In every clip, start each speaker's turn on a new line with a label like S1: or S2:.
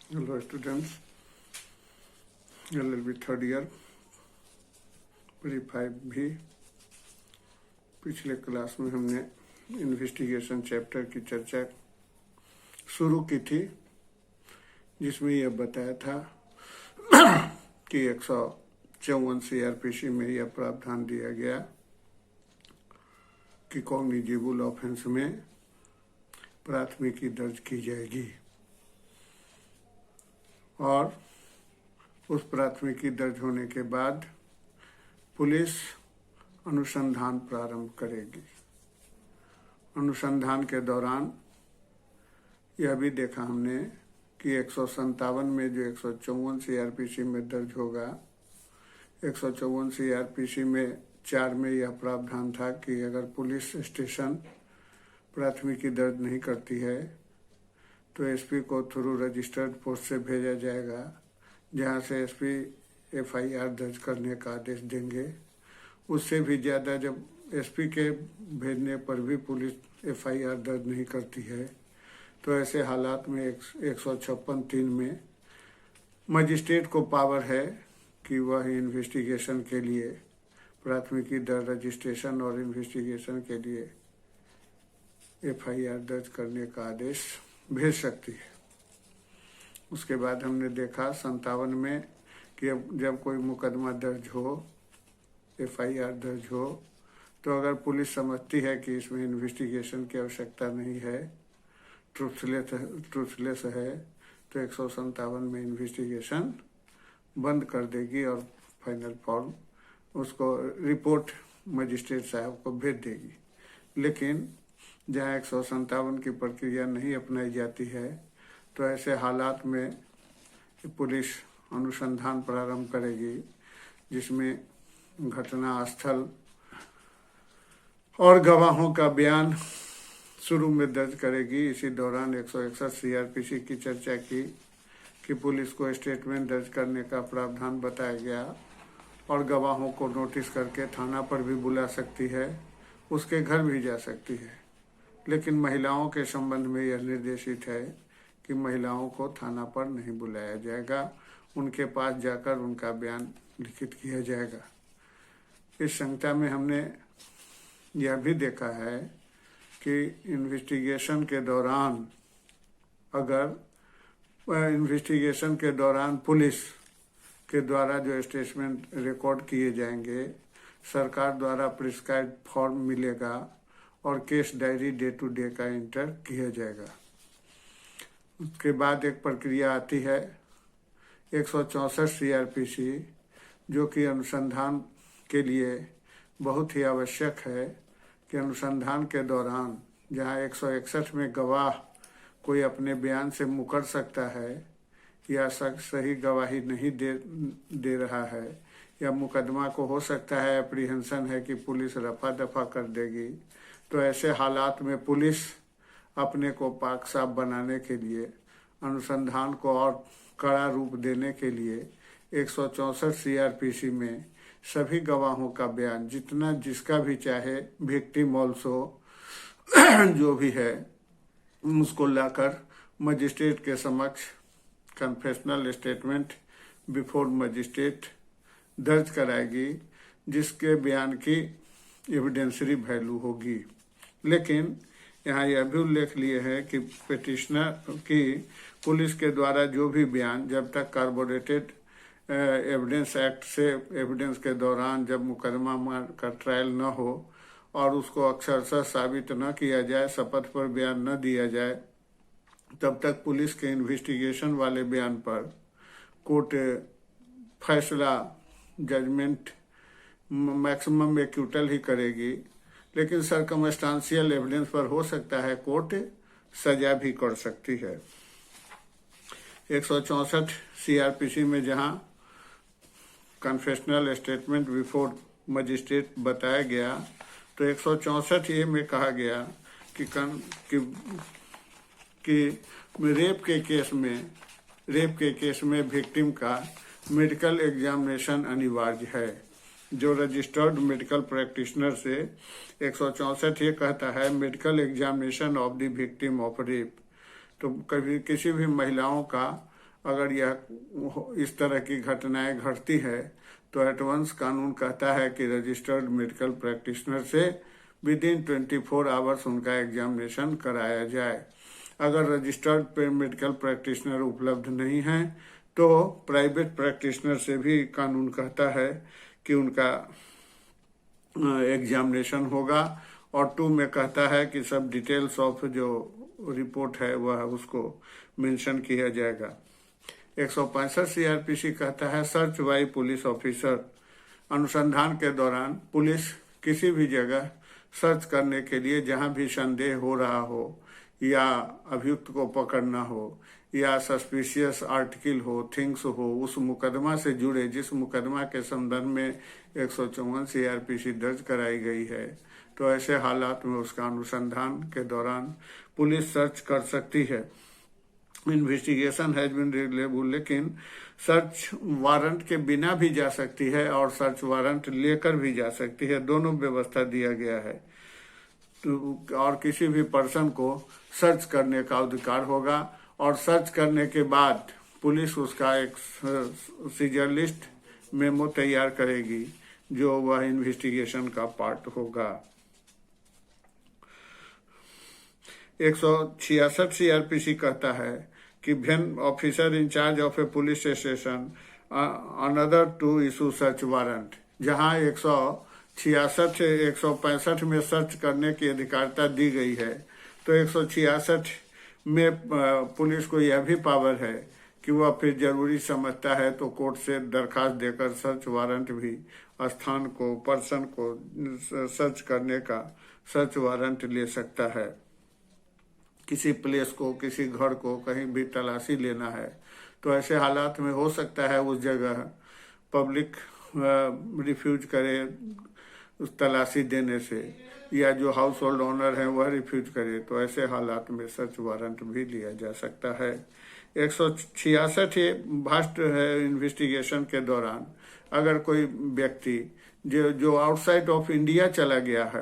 S1: Hello students, LLB third year pre 5 भी। पिछले class में हमने इन्वेस्टिगेशन चैप्टर की चर्चा शुरू की थी, जिसमें यह बताया था कि 154 CRPC में यह प्रावधान दिया गया कि कॉग्निजेबल ऑफेंस में प्राथमिकी दर्ज की जाएगी और उस प्राथमिकी दर्ज होने के बाद पुलिस अनुसंधान प्रारंभ करेगी। अनुसंधान के दौरान यह भी देखा हमने कि 157 में जो 154 CRPC में दर्ज होगा, 154 CRPC में 4 में यह प्रावधान था कि अगर पुलिस स्टेशन प्राथमिकी दर्ज नहीं करती है तो SP को थ्रू रजिस्टर्ड पोस्ट से भेजा जाएगा, जहां से SP FIR दर्ज करने का आदेश देंगे। उससे भी ज़्यादा जब SP के भेजने पर भी पुलिस FIR दर्ज नहीं करती है तो ऐसे हालात में 156(3) में मजिस्ट्रेट को पावर है कि वह इन्वेस्टिगेशन के लिए प्राथमिकी दर्ज रजिस्ट्रेशन और इन्वेस्टिगेशन के लिए FIR दर्ज करने का आदेश भेज सकती है। उसके बाद हमने देखा 57 में कि जब कोई मुकदमा दर्ज हो, FIR दर्ज हो, तो अगर पुलिस समझती है कि इसमें इन्वेस्टिगेशन की आवश्यकता नहीं है, ट्रूथलेस है, तो 157 में इन्वेस्टिगेशन बंद कर देगी और फाइनल फॉर्म उसको रिपोर्ट मजिस्ट्रेट साहब को भेज देगी। लेकिन जहाँ 157 की प्रक्रिया नहीं अपनाई जाती है तो ऐसे हालात में पुलिस अनुसंधान प्रारंभ करेगी, जिसमें घटना स्थल और गवाहों का बयान शुरू में दर्ज करेगी। इसी दौरान 161 CRPC की चर्चा की कि पुलिस को स्टेटमेंट दर्ज करने का प्रावधान बताया गया और गवाहों को नोटिस करके थाना पर भी बुला सकती है, उसके घर भी जा सकती है। लेकिन महिलाओं के संबंध में यह निर्देशित है कि महिलाओं को थाना पर नहीं बुलाया जाएगा, उनके पास जाकर उनका बयान लिखित किया जाएगा। इस संहिता में हमने यह भी देखा है कि इन्वेस्टिगेशन के दौरान इन्वेस्टिगेशन के दौरान पुलिस के द्वारा जो स्टेटमेंट रिकॉर्ड किए जाएंगे, सरकार द्वारा प्रिस्क्राइब फॉर्म मिलेगा और case diary day to day का इंटर किया जाएगा। उसके बाद एक प्रक्रिया आती है 164 CRPC, जो कि अनुसंधान के लिए बहुत ही आवश्यक है कि अनुसंधान के दौरान जहां 161 में गवाह कोई अपने बयान से मुकर सकता है या सही गवाही नहीं दे रहा है या मुकदमा को हो सकता है एप्रीहेंशन है कि पुलिस रफा दफा कर देगी, तो ऐसे हालात में पुलिस अपने को पाक साफ बनाने के लिए, अनुसंधान को और कड़ा रूप देने के लिए 164 CRPC में सभी गवाहों का बयान, जितना जिसका भी चाहे, विक्टिम ऑल्सो जो भी है, उसको लाकर मजिस्ट्रेट के समक्ष कन्फेशनल स्टेटमेंट बिफोर मजिस्ट्रेट दर्ज कराएगी, जिसके बयान की एविडेंसरी वैल्यू होगी। लेकिन यहाँ यह भी उल्लेख लिए है कि पिटिशनर की पुलिस के द्वारा जो भी बयान, जब तक कार्बोरेटेड एविडेंस एक्ट से एविडेंस के दौरान जब मुकदमा का ट्रायल न हो और उसको अक्षरशः साबित न किया जाए, शपथ पर बयान न दिया जाए, तब तक पुलिस के इन्वेस्टिगेशन वाले बयान पर कोर्ट फैसला, जजमेंट मैक्सिमम एक्यूटल ही करेगी। लेकिन सर्कमस्टांशियल एविडेंस पर हो सकता है कोर्ट सजा भी कर सकती है। 164 CRPC में जहां कन्फेशनल स्टेटमेंट बिफोर मजिस्ट्रेट बताया गया, तो 164A में कहा गया कि रेप के केस में विक्टिम का मेडिकल एग्जामिनेशन अनिवार्य है। जो रजिस्टर्ड मेडिकल प्रैक्टिशनर से 164 ये कहता है medical examination of the victim of rape, तो कभी किसी भी महिलाओं का अगर यह इस तरह की घटनाएं घटती है तो एडवांस कानून कहता है कि रजिस्टर्ड मेडिकल प्रैक्टिशनर से विदिन 24 आवर्स उनका एग्जामिनेशन कराया जाए। अगर रजिस्टर्ड मेडिकल प्रैक्टिशनर उपलब्ध नहीं है तो प्राइवेट प्रैक्टिशनर से भी कानून कहता है कि उनका एग्जामिनेशन होगा। और 2 में कहता है कि सब डिटेल्स ऑफ जो रिपोर्ट है वह उसको मेंशन किया जाएगा। 165 सीआरपीसी कहता है सर्च बाय पुलिस ऑफिसर। अनुसंधान के दौरान पुलिस किसी भी जगह सर्च करने के लिए जहां भी संदेह हो रहा हो या अभियुक्त को पकड़ना हो या सस्पिशियस आर्टिकल हो, थिंग्स हो, उस मुकदमा से जुड़े जिस मुकदमा के संदर्भ में 154 सीआरपीसी दर्ज कराई गई है, तो ऐसे हालात में उसका अनुसंधान के दौरान पुलिस सर्च कर सकती है। इन्वेस्टिगेशन हैज बीन रिलेबल, लेकिन सर्च वारंट के बिना भी जा सकती है और सर्च वारंट लेकर भी जा सकती है, दोनों व्यवस्था दिया गया है। तो और किसी भी पर्सन को सर्च करने का अधिकार होगा और सर्च करने के बाद पुलिस उसका एक सीजर लिस्ट मेमो तैयार करेगी जो वह इन्वेस्टिगेशन का पार्ट होगा। 166 सीआरपीसी कहता है कि when officer incharge of a police station another to issue search warrant, जहां 165 में सर्च करने की अधिकारिता दी गई है, तो 166 में पुलिस को यह भी पावर है कि वह फिर जरूरी समझता है तो कोर्ट से दरखास्त देकर सर्च वारंट भी स्थान को, पर्सन को सर्च करने का सर्च वारंट ले सकता है। किसी प्लेस को, किसी घर को कहीं भी तलाशी लेना है तो ऐसे हालात में हो सकता है उस जगह पब्लिक रिफ्यूज करे उस तलाशी देने से, या जो हाउस होल्ड ओनर है वह रिफ्यूज करे, तो ऐसे हालात में सर्च वारंट भी लिया जा सकता है। 166 भास्ट है इन्वेस्टिगेशन के दौरान अगर कोई व्यक्ति जो आउटसाइड ऑफ इंडिया चला गया है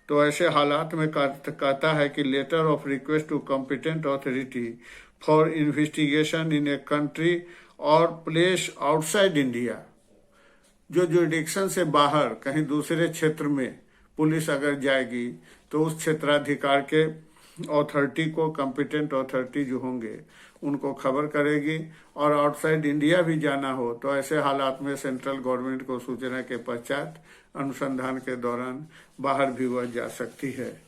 S1: तो ऐसे हालात में कहता है कि letter of request to competent authority for investigation in a country और प्लेस आउटसाइड इंडिया, जो जुरिडिक्शन से बाहर कहीं दूसरे क्षेत्र में पुलिस अगर जाएगी तो उस क्षेत्राधिकार के अथॉरिटी को, कॉम्पिटेंट अथॉरिटी जो होंगे उनको खबर करेगी। और आउटसाइड इंडिया भी जाना हो तो ऐसे हालात में सेंट्रल गवर्नमेंट को सूचना के पश्चात अनुसंधान के दौरान बाहर भी वह जा सकती है।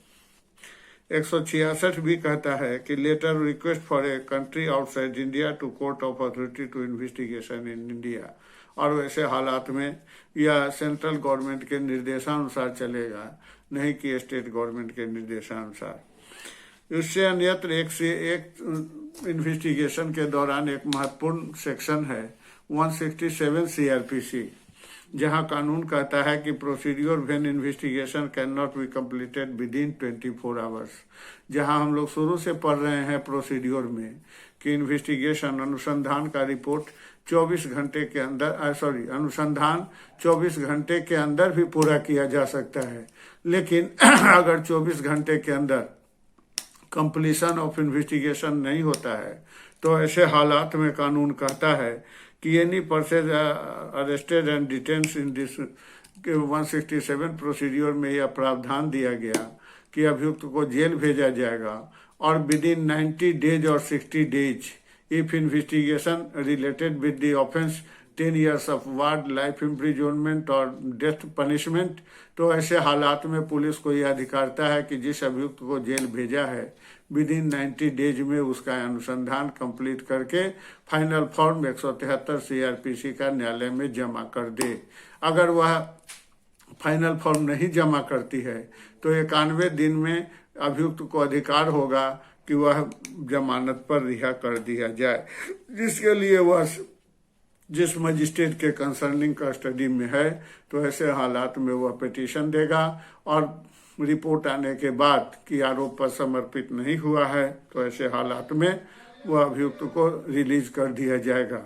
S1: 166 भी कहता है कि letter request for a country outside India to court of authority to investigation in India, और वैसे हालात में यह सेंट्रल गवर्नमेंट के निर्देशानुसार चलेगा, नहीं कि स्टेट गवर्नमेंट के निर्देशानुसार। इससे अन्यत्र एक इन्वेस्टिगेशन के दौरान एक महत्वपूर्ण सेक्शन है 167 सीआरपीसी, जहां कानून कहता है कि procedure when investigation can not be completed with in 24 hours. जहां हम लोग शुरू से पढ़ रहे हैं प्रोसीड्यूर में कि इन्वेस्टिगेशन, अनुसंधान का रिपोर्ट 24 घंटे के अंदर, अनुसंधान 24 घंटे के अंदर भी पूरा किया जा सकता है, लेकिन अगर 24 घंटे के अंदर कंप्लीशन ऑफ इन्वेस्टिगेशन नहीं होता है तो ऐसे हालात में कानून कहता है कि any person arrested and डिटेन्स in this 167 procedure में यह प्रावधान दिया गया कि अभियुक्त को जेल भेजा जाएगा और विद इन 90 डेज और 60 days if investigation related with the offence 10 years of ward, life imprisonment और डेथ पनिशमेंट, तो ऐसे हालात में पुलिस को यह अधिकारता है कि जिस अभियुक्त को जेल भेजा है विद इन 90 डेज में उसका अनुसंधान कंप्लीट करके फाइनल फॉर्म 173 सीआरपीसी का न्यायालय में जमा कर दे। अगर वह फाइनल फॉर्म नहीं जमा करती है तो 91 दिन में अभियुक्त को अधिकार होगा कि वह जमानत पर रिहा कर दिया जाए, जिसके लिए वह जिस मजिस्ट्रेट के कंसर्निंग कस्टडी में है तो ऐसे हालात में वह पिटीशन देगा और रिपोर्ट आने के बाद कि आरोप पर समर्पित नहीं हुआ है तो ऐसे हालात में वह अभियुक्त को रिलीज कर दिया जाएगा।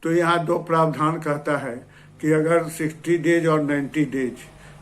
S1: तो यहाँ 2 प्रावधान कहता है कि अगर 60 डेज और 90 डेज,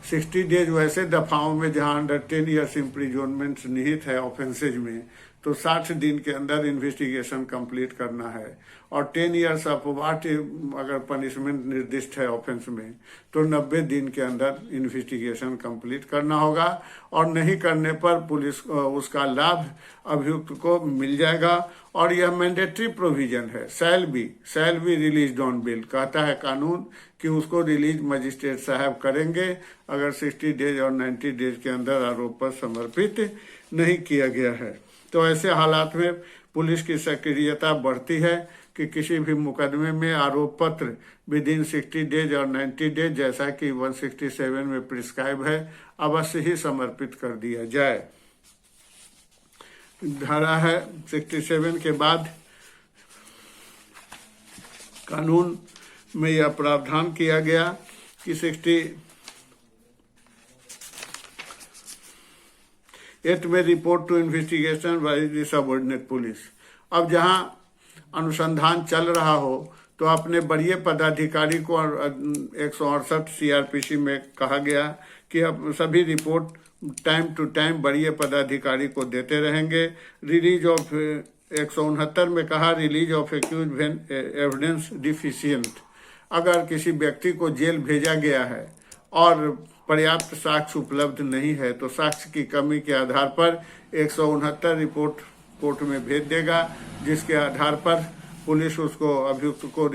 S1: 60 डेज वैसे दफाओं में जहां अंडर 10 years इम्प्रिजनमेंट निहित है ऑफेंसेज में, तो 60 दिन के अंदर इन्वेस्टिगेशन कंप्लीट करना है। और 10 ईयर्स ऑफ वाट अगर पनिशमेंट निर्दिष्ट है ऑफेंस में, तो 90 दिन के अंदर इन्वेस्टिगेशन कंप्लीट करना होगा। और नहीं करने पर पुलिस उसका लाभ अभियुक्त को मिल जाएगा। और यह मैंडेटरी प्रोविजन है, shall be release on bail. कहता है कानून कि उसको रिलीज मजिस्ट्रेट साहब करेंगे अगर 60 डेज और 90 डेज के अंदर आरोप पर समर्पित नहीं किया गया है। तो ऐसे हालात में पुलिस की सक्रियता बढ़ती है कि किसी भी मुकदमे में आरोप पत्र विदिन 60 डेज और 90 डेज, जैसा कि 167 में प्रिस्क्राइब है, अवश्य ही समर्पित कर दिया जाए। धारा है 67 के बाद कानून में यह प्रावधान किया गया कि 68 में report to investigation by the subordinate police. अब जहां अनुसंधान चल रहा हो तो अपने वरीय पदाधिकारी को 168 सीआरपीसी में कहा गया कि अब सभी रिपोर्ट टाइम टू टाइम वरीय पदाधिकारी को देते रहेंगे। रिलीज ऑफ 169 में कहा release of accuse when evidence deficient. अगर किसी व्यक्ति को जेल भेजा गया है और पर्याप्त साक्ष्य उपलब्ध नहीं है तो साक्ष्य की कमी के आधार पर 169 रिपोर्ट कोर्ट में भेज देगा, जिसके आधार पर पुलिस उसको अभियुक्त को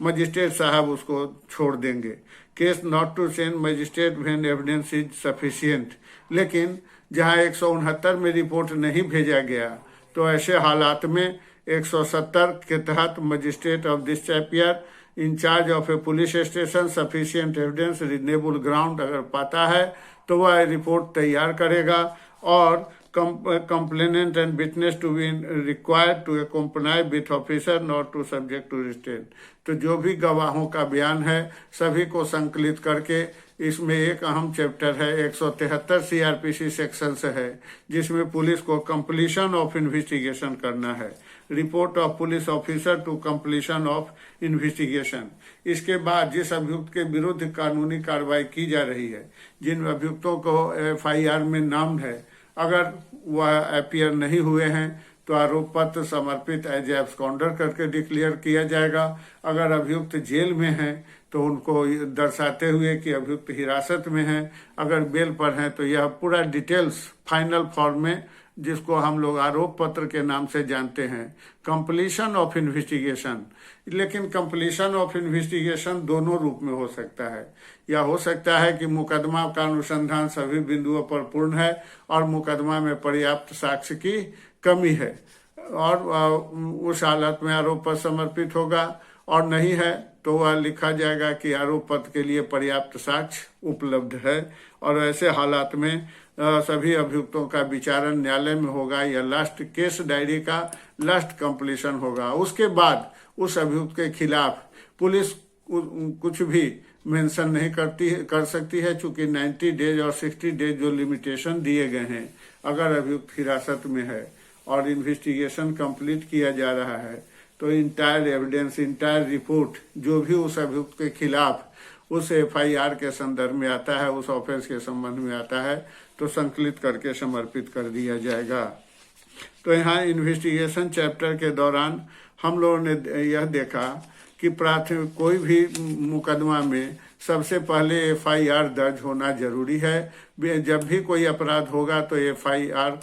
S1: मजिस्ट्रेट साहब उसको छोड़ देंगे। Case not to send magistrate when evidence is sufficient. लेकिन जहां 169 में रिपोर्ट नहीं भेजा गया तो ऐसे हालात में 170 के तहत magistrate of this chapter in charge of a police station sufficient evidence reasonable ground अगर पाता है तो वह रिपोर्ट तैयार करेगा और complainant and witness to be required to accompany with officer not to subject to restraint. तो जो भी गवाहों का बयान है सभी को संकलित करके इसमें एक अहम चैप्टर है 173 सीआरपीसी सेक्शन से है, जिसमें पुलिस को कंप्लीशन ऑफ इन्वेस्टिगेशन करना है। Report of police officer to completion of investigation. इसके बाद जिस अभियुक्त के विरुद्ध कानूनी कार्रवाई की जा रही है, जिन अभियुक्तों को एफआईआर में नाम है, अगर वह अपीयर नहीं हुए हैं तो आरोप पत्र समर्पित एज एब्सकॉन्डर करके डिक्लेयर किया जाएगा। अगर अभियुक्त जेल में हैं तो उनको दर्शाते हुए कि अभियुक्त हिरासत में हैं। अगर बेल पर हैं तो यह पूरा डिटेल्स फाइनल फॉर्म में, जिसको हम लोग आरोप पत्र के नाम से जानते हैं, कंप्लीशन ऑफ इन्वेस्टिगेशन। लेकिन कंप्लीशन ऑफ इन्वेस्टिगेशन दोनों रूप में हो सकता है। या हो सकता है कि मुकदमा का अनुसंधान सभी बिंदुओं पर पूर्ण है और मुकदमा में पर्याप्त साक्ष्य की कमी है और उस हालत में आरोप पत्र समर्पित होगा, और नहीं है तो वह लिखा जाएगा कि आरोप पत्र के लिए पर्याप्त साक्ष्य उपलब्ध है। और ऐसे हालात में सभी अभियुक्तों का विचारण न्यायालय में होगा या लास्ट केस डायरी का लास्ट कंप्लीशन होगा। उसके बाद उस अभियुक्त के खिलाफ पुलिस कुछ भी मेंशन नहीं कर सकती है, चूंकि 90 डेज और 60 डेज जो लिमिटेशन दिए गए हैं, अगर अभियुक्त हिरासत में है और इन्वेस्टिगेशन कंप्लीट किया जा रहा है तो इंटायर एविडेंस, इंटायर रिपोर्ट जो भी उस अभियुक्त के खिलाफ उस एफआईआर के संदर्भ में आता है, उस ऑफेंस के संबंध में आता है, तो संकलित करके समर्पित कर दिया जाएगा। तो यहाँ इन्वेस्टिगेशन चैप्टर के दौरान हम लोगों ने यह देखा कि प्राथमिक कोई भी मुकदमा में सबसे पहले एफआईआर दर्ज होना जरूरी है। जब भी कोई अपराध होगा तो एफआईआर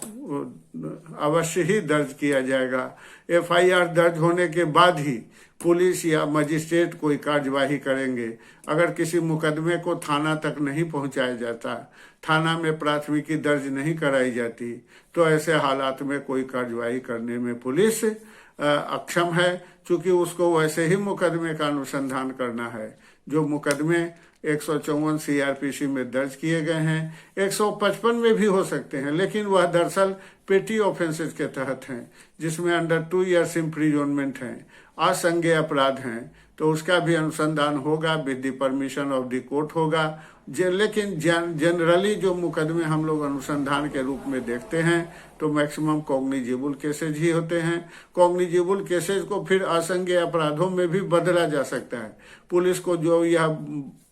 S1: अवश्य ही दर्ज किया जाएगा। एफआईआर दर्ज होने के बाद ही पुलिस या मजिस्ट्रेट कोई कार्यवाही करेंगे। अगर किसी मुकदमे को थाना तक नहीं पहुंचाया जाता, थाना में प्राथमिकी दर्ज नहीं कराई जाती, तो ऐसे हालात में कोई कार्यवाही करने में पुलिस अक्षम है, क्योंकि उसको वैसे ही मुकदमे का अनुसंधान करना है जो मुकदमे 154 सीआरपीसी में दर्ज किए गए हैं। 155 में भी हो सकते हैं, लेकिन वह दरअसल पेटी ऑफेंसेस के तहत हैं, जिसमें अंडर 2 ईयर्स इम्प्रिजनमेंट हैं, असंज्ञेय अपराध हैं, तो उसका भी अनुसंधान होगा, with the permission of the court होगा। लेकिन जनरली जो मुकदमे हम लोग अनुसंधान के रूप में देखते हैं तो मैक्सिमम कॉग्निजेबल केसेज ही होते हैं। कॉग्निजेबल केसेज को फिर असंज्ञेय अपराधों में भी बदला जा सकता है। पुलिस को जो यह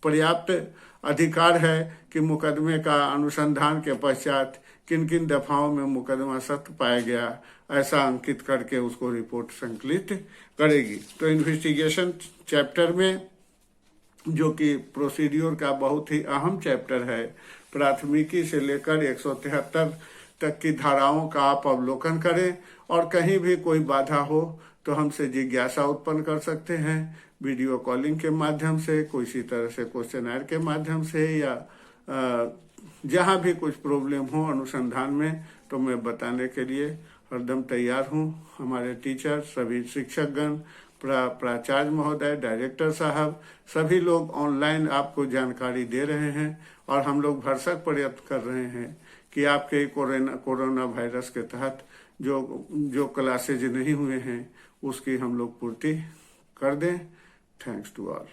S1: पर्याप्त अधिकार है कि मुकदमे का अनुसंधान के पश्चात किन किन दफाओं में मुकदमा सत्य पाया गया, ऐसा अंकित करके उसको रिपोर्ट संकलित करेगी। तो इन्वेस्टिगेशन चैप्टर में, जो कि प्रोसीड्योर का बहुत ही अहम चैप्टर है, प्राथमिकी से लेकर 173 तक की धाराओं का आप अवलोकन करें और कहीं भी कोई बाधा हो तो हमसे जिज्ञासा उत्पन्न कर सकते हैं, वीडियो कॉलिंग के माध्यम से, किसी तरह से क्वेश्चनर के माध्यम से, या जहां भी कुछ प्रॉब्लम हो अनुसंधान में, तो मैं बताने के लिए हरदम तैयार हूं। हमारे टीचर, सभी शिक्षकगण, प्राचार्य महोदय, डायरेक्टर साहब, सभी लोग ऑनलाइन आपको जानकारी दे रहे हैं और हम लोग भरसक प्रयत्न कर रहे हैं कि आपके कोरोना वायरस के तहत जो क्लासेज नहीं हुए हैं उसकी हम लोग पूर्ति कर दें। Thanks to all.